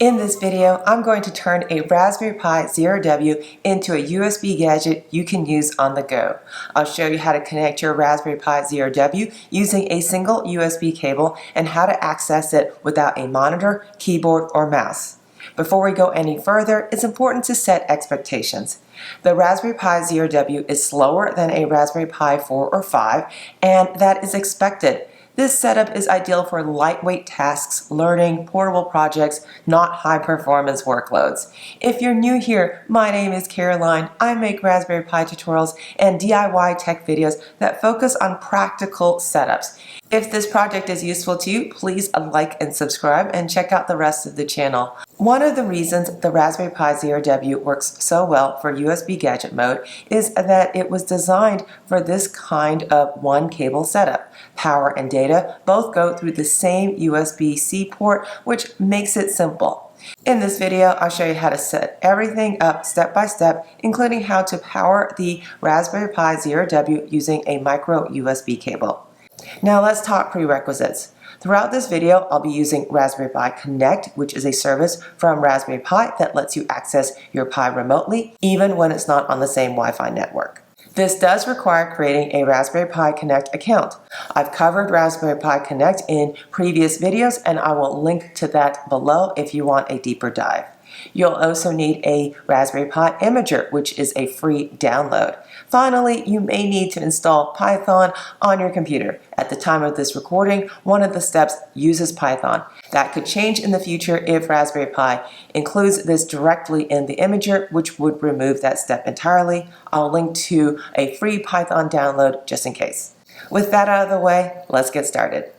In this video, I'm going to turn a Raspberry Pi Zero W into a USB gadget you can use on the go. I'll show you how to connect your Raspberry Pi Zero W using a single USB cable and how to access it without a monitor, keyboard, or mouse. Before we go any further, it's important to set expectations. The Raspberry Pi Zero W is slower than a Raspberry Pi 4 or 5, and that is expected. This setup is ideal for lightweight tasks, learning, portable projects, not high-performance workloads. If you're new here, my name is Caroline. I make Raspberry Pi tutorials and DIY tech videos that focus on practical setups. If this project is useful to you, please like and subscribe and check out the rest of the channel. One of the reasons the Raspberry Pi Zero W works so well for USB Gadget Mode is that it was designed for this kind of one cable setup. Power and data both go through the same USB-C port, which makes it simple. In this video, I'll show you how to set everything up step by step, including how to power the Raspberry Pi Zero W using a micro USB cable. Now let's talk prerequisites. Throughout this video, I'll be using Raspberry Pi Connect, which is a service from Raspberry Pi that lets you access your Pi remotely, even when it's not on the same Wi-Fi network. This does require creating a Raspberry Pi Connect account. I've covered Raspberry Pi Connect in previous videos, and I will link to that below if you want a deeper dive. You'll also need a Raspberry Pi Imager, which is a free download. Finally, you may need to install Python on your computer. At the time of this recording, one of the steps uses Python. That could change in the future if Raspberry Pi includes this directly in the Imager, which would remove that step entirely. I'll link to a free Python download just in case. With that out of the way, let's get started.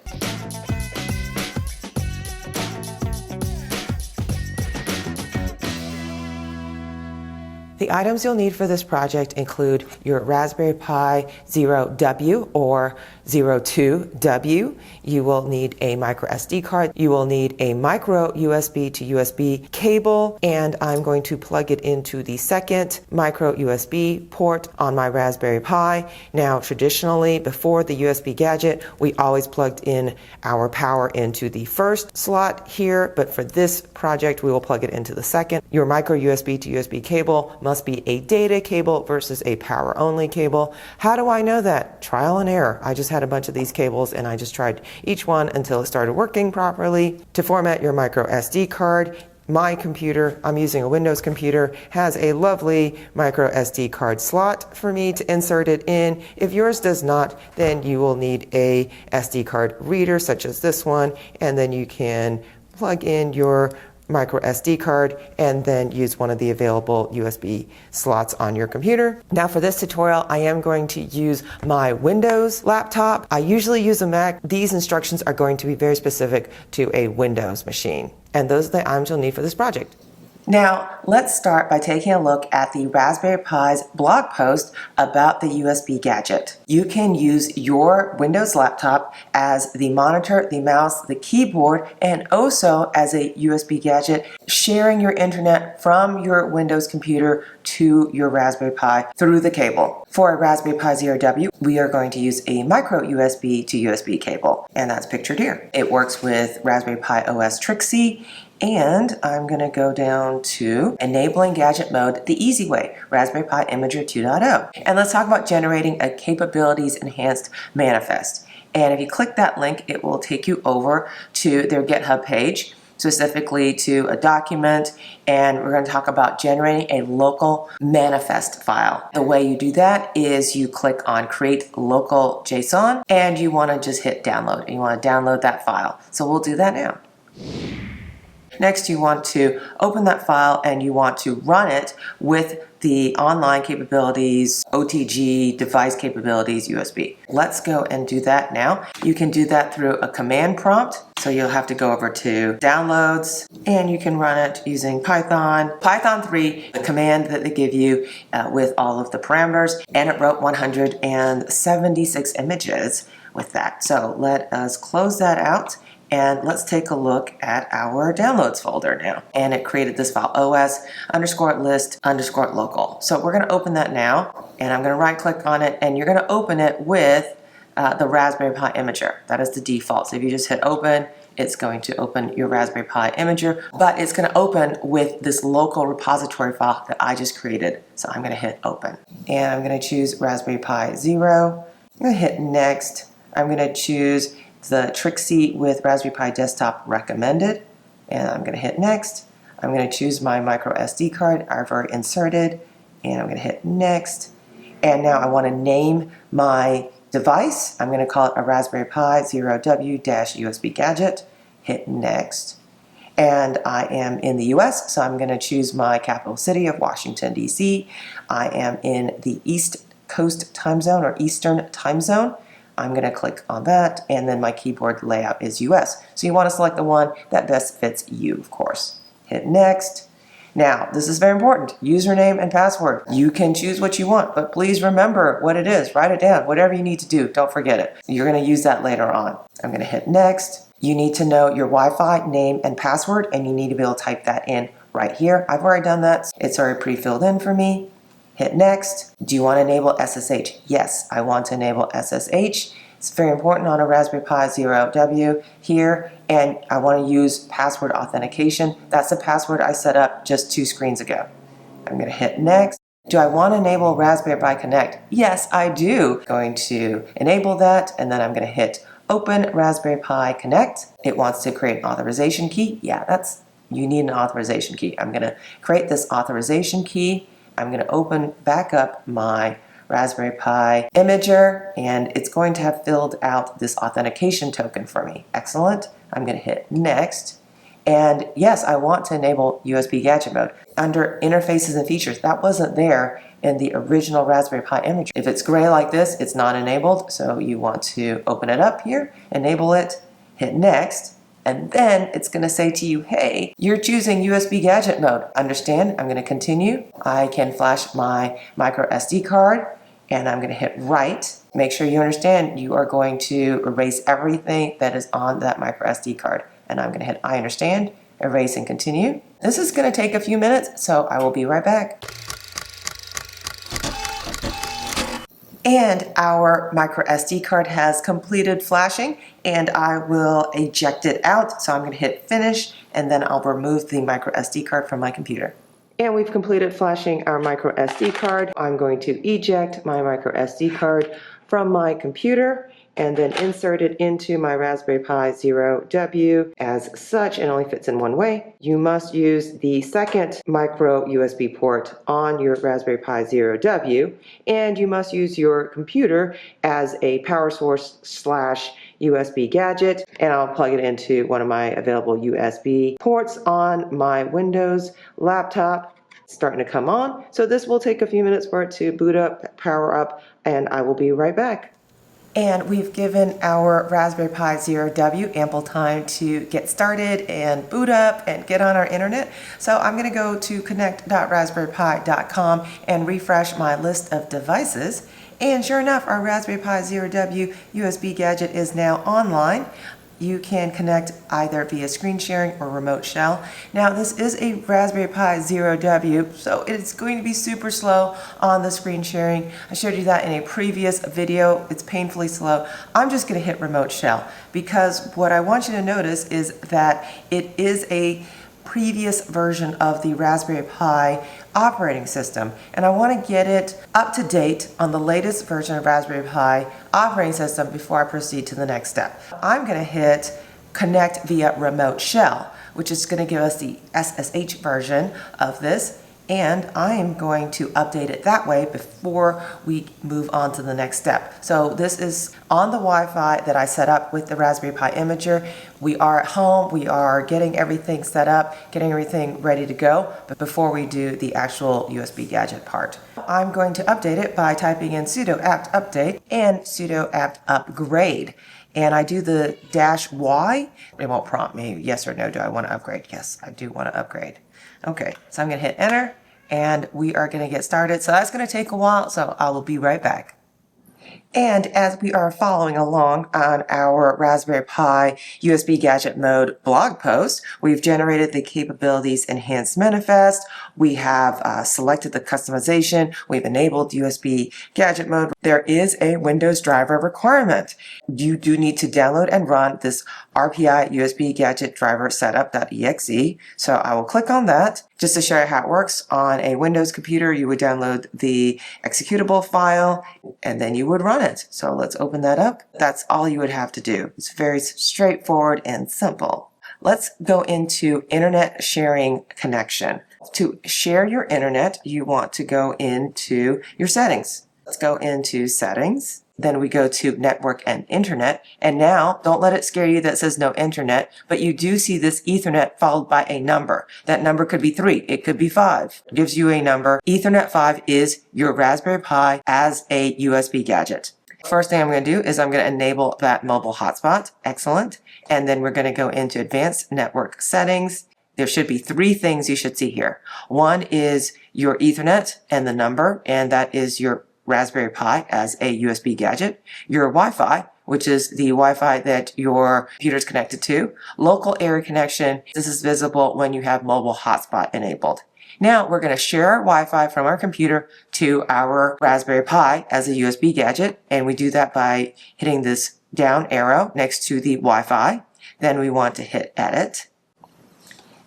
The items you'll need for this project include your Raspberry Pi Zero W or Zero 2 W. You will need a micro SD card. You will need a micro USB to USB cable, and I'm going to plug it into the second micro USB port on my Raspberry Pi. Now, traditionally, before the USB gadget, we always plugged in our power into the first slot here, but for this project, we will plug it into the second. Your micro USB to USB cable must be a data cable versus a power only cable. How do I know that? Trial and error. I just had a bunch of these cables and I just tried each one until it started working properly. To format your micro SD card, my computer, I'm using a Windows computer, has a lovely micro SD card slot for me to insert it in. If yours does not, then you will need a SD card reader such as this one, and then you can plug in your micro SD card and then use one of the available USB slots on your computer. Now for this tutorial, I am going to use my Windows laptop. I usually use a Mac. These instructions are going to be very specific to a Windows machine. And those are the items you'll need for this project. Now, let's start by taking a look at the Raspberry Pi's blog post about the USB gadget. You can use your Windows laptop as the monitor, the mouse, the keyboard, and also as a USB gadget, sharing your internet from your Windows computer to your Raspberry Pi through the cable. For a Raspberry Pi Zero W, we are going to use a micro USB to USB cable, and that's pictured here. It works with Raspberry Pi OS Trixie, and I'm going to go down to Enabling Gadget Mode the easy way, Raspberry Pi Imager 2.0. And let's talk about generating a Capabilities Enhanced manifest. And if you click that link, it will take you over to their GitHub page, specifically to a document, and we're going to talk about generating a local manifest file. The way you do that is you click on Create Local JSON, and you want to just hit download. You want to download that file. So we'll do that now. Next, you want to open that file and you want to run it with the online capabilities, OTG, device capabilities, USB. Let's go and do that now. You can do that through a command prompt. So you'll have to go over to Downloads, and you can run it using Python 3, the command that they give you with all of the parameters, and it wrote 176 images with that. So let us close that out. And let's take a look at our downloads folder now. And it created this file, os_list_local. So we're going to open that now, and I'm going to right click on it, and you're going to open it with the Raspberry Pi Imager. That is the default. So if you just hit open, it's going to open your Raspberry Pi imager, but it's going to open with this local repository file that I just created. So I'm going to hit open. And I'm going to choose Raspberry Pi 0. I'm going to hit next. I'm going to choose the Trixie with Raspberry Pi Desktop recommended. And I'm going to hit next. I'm going to choose my micro SD card I've already inserted. And I'm going to hit next. And now I want to name my device. I'm going to call it a Raspberry Pi 0W-USB Gadget. Hit next. And I am in the US, so I'm going to choose my capital city of Washington, D.C. I am in the East Coast time zone or Eastern time zone. I'm going to click on that, and then my keyboard layout is US. So you want to select the one that best fits you, of course. Hit next. Now, this is very important. Username and password. You can choose what you want, but please remember what it is. Write it down. Whatever you need to do, don't forget it. You're going to use that later on. I'm going to hit next. You need to know your Wi-Fi name and password, and you need to be able to type that in right here. I've already done that. It's already pre-filled in for me. Hit next. Do you want to enable SSH? Yes, I want to enable SSH. It's very important on a Raspberry Pi 0W here, and I want to use password authentication. That's the password I set up just 2 screens ago. I'm going to hit next. Do I want to enable Raspberry Pi Connect? Yes, I do. Going to enable that, and then I'm going to hit Open Raspberry Pi Connect. It wants to create an authorization key. Yeah, you need an authorization key. I'm going to create this authorization key. I'm going to open back up my Raspberry Pi imager, and it's going to have filled out this authentication token for me. Excellent. I'm going to hit next. And yes, I want to enable USB Gadget Mode. Under interfaces and features, that wasn't there in the original Raspberry Pi imager. If it's gray like this, it's not enabled, so you want to open it up here, enable it, hit next, and then it's going to say to you, hey, you're choosing USB Gadget Mode. Understand? I'm going to continue. I can flash my micro SD card, and I'm going to hit right. Make sure you understand you are going to erase everything that is on that micro SD card. And I'm going to hit I understand, erase and continue. This is going to take a few minutes, so I will be right back. And our micro SD card has completed flashing, and I will eject it out. So I'm going to hit finish, and then I'll remove the micro SD card from my computer. And we've completed flashing our micro SD card. I'm going to eject my micro SD card from my computer and then insert it into my Raspberry Pi 0W. As such, it only fits in one way. You must use the second micro USB port on your Raspberry Pi 0W, and you must use your computer as a power source / USB gadget, and I'll plug it into one of my available USB ports on my Windows laptop. It's starting to come on, so this will take a few minutes for it to boot up, power up, and I will be right back. And we've given our Raspberry Pi 0W ample time to get started and boot up and get on our internet. So I'm going to go to connect.raspberrypi.com and refresh my list of devices. And sure enough, our Raspberry Pi 0W USB gadget is now online. You can connect either via screen sharing or remote shell. Now this is a Raspberry Pi 0W, so it's going to be super slow on the screen sharing. I showed you that in a previous video. It's painfully slow. I'm just going to hit remote shell because what I want you to notice is that it is a previous version of the Raspberry Pi operating system, and I want to get it up to date on the latest version of Raspberry Pi operating system before I proceed to the next step. I'm going to hit connect via remote shell, which is going to give us the SSH version of this, and I am going to update it that way before we move on to the next step. So this is on the Wi-Fi that I set up with the Raspberry Pi imager. We are at home, we are getting everything set up, getting everything ready to go, but before we do the actual USB gadget part. I'm going to update it by typing in sudo apt update and sudo apt upgrade. And I do the -Y, it won't prompt me yes or no, do I want to upgrade? Yes, I do want to upgrade. Okay, so I'm going to hit enter, and we are going to get started. So that's going to take a while, so I will be right back. And as we are following along on our Raspberry Pi USB Gadget Mode blog post, we've generated the Capabilities Enhanced Manifest. We have selected the customization. We've enabled USB Gadget Mode. There is a Windows driver requirement. You do need to download and run this RPI USB Gadget Driver Setup.exe. So I will click on that. Just to show you how it works, on a Windows computer, you would download the executable file and then you would run it. So let's open that up. That's all you would have to do. It's very straightforward and simple. Let's go into Internet Sharing Connection. To share your internet, you want to go into your settings. Let's go into Settings. Then we go to Network and Internet. And now, don't let it scare you that says no internet, but you do see this Ethernet followed by a number. That number could be 3, it could be 5. It gives you a number. Ethernet 5 is your Raspberry Pi as a USB gadget. First thing I'm going to do is I'm going to enable that mobile hotspot. Excellent. And then we're going to go into Advanced Network Settings. There should be 3 things you should see here. One is your Ethernet and the number, and that is your Raspberry Pi as a USB gadget, your Wi-Fi, which is the Wi-Fi that your computer is connected to, local area connection. This is visible when you have mobile hotspot enabled. Now we're going to share our Wi-Fi from our computer to our Raspberry Pi as a USB gadget, and we do that by hitting this down arrow next to the Wi-Fi. Then we want to hit Edit.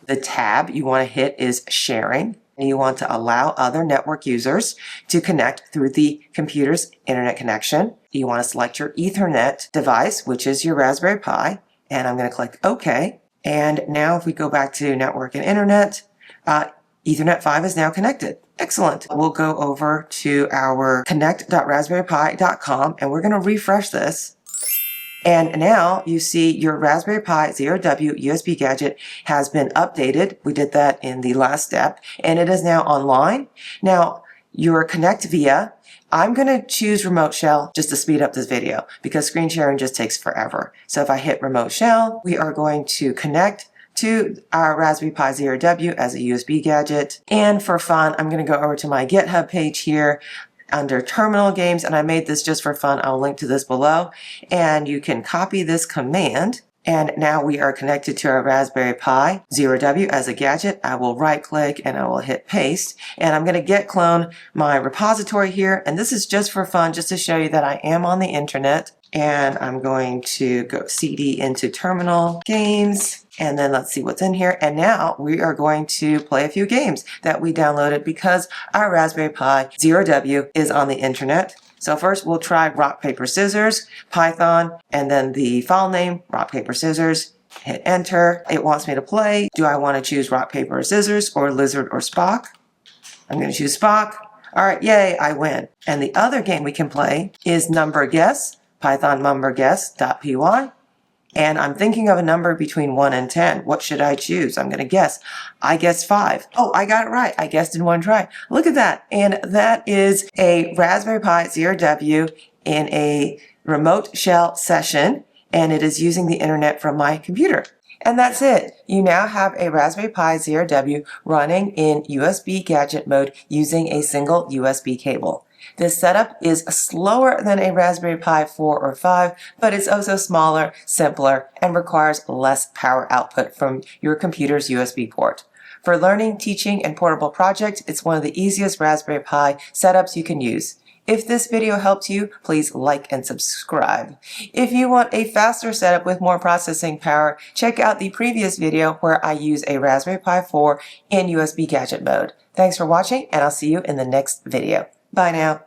The tab you want to hit is Sharing. And you want to allow other network users to connect through the computer's internet connection. You want to select your Ethernet device, which is your Raspberry Pi, and I'm going to click OK. And now if we go back to Network and Internet, Ethernet 5 is now connected. Excellent. We'll go over to our connect.raspberrypi.com and we're going to refresh this. And now you see your Raspberry Pi 0W USB gadget has been updated. We did that in the last step, and it is now online. Now, your Connect Via, I'm going to choose Remote Shell just to speed up this video because screen sharing just takes forever. So if I hit Remote Shell, we are going to connect to our Raspberry Pi 0W as a USB gadget. And for fun, I'm going to go over to my GitHub page here under Terminal Games, and I made this just for fun. I'll link to this below, and you can copy this command. And now we are connected to our Raspberry Pi 0W as a gadget. I will right click and I will hit paste, and I'm going to git clone my repository here, and this is just for fun, just to show you that I am on the internet. And I'm going to go CD into Terminal Games, and then let's see what's in here. And now we are going to play a few games that we downloaded because our Raspberry Pi 0W is on the internet. So first we'll try rock, paper, scissors, Python, and then the file name, rock, paper, scissors. Hit enter. It wants me to play. Do I want to choose rock, paper, or scissors, or lizard, or Spock? I'm going to choose Spock. All right, yay, I win. And the other game we can play is number guess. Python number guess.py, and I'm thinking of a number between 1 and 10. What should I choose? I'm going to guess. I guessed 5. Oh, I got it right. I guessed in one try. Look at that. And that is a Raspberry Pi 0W in a remote shell session, and it is using the internet from my computer. And that's it. You now have a Raspberry Pi 0W running in USB gadget mode using a single USB cable. This setup is slower than a Raspberry Pi 4 or 5, but it's also smaller, simpler, and requires less power output from your computer's USB port. For learning, teaching, and portable projects, it's one of the easiest Raspberry Pi setups you can use. If this video helped you, please like and subscribe. If you want a faster setup with more processing power, check out the previous video where I use a Raspberry Pi 4 in USB gadget mode. Thanks for watching, and I'll see you in the next video. Bye now.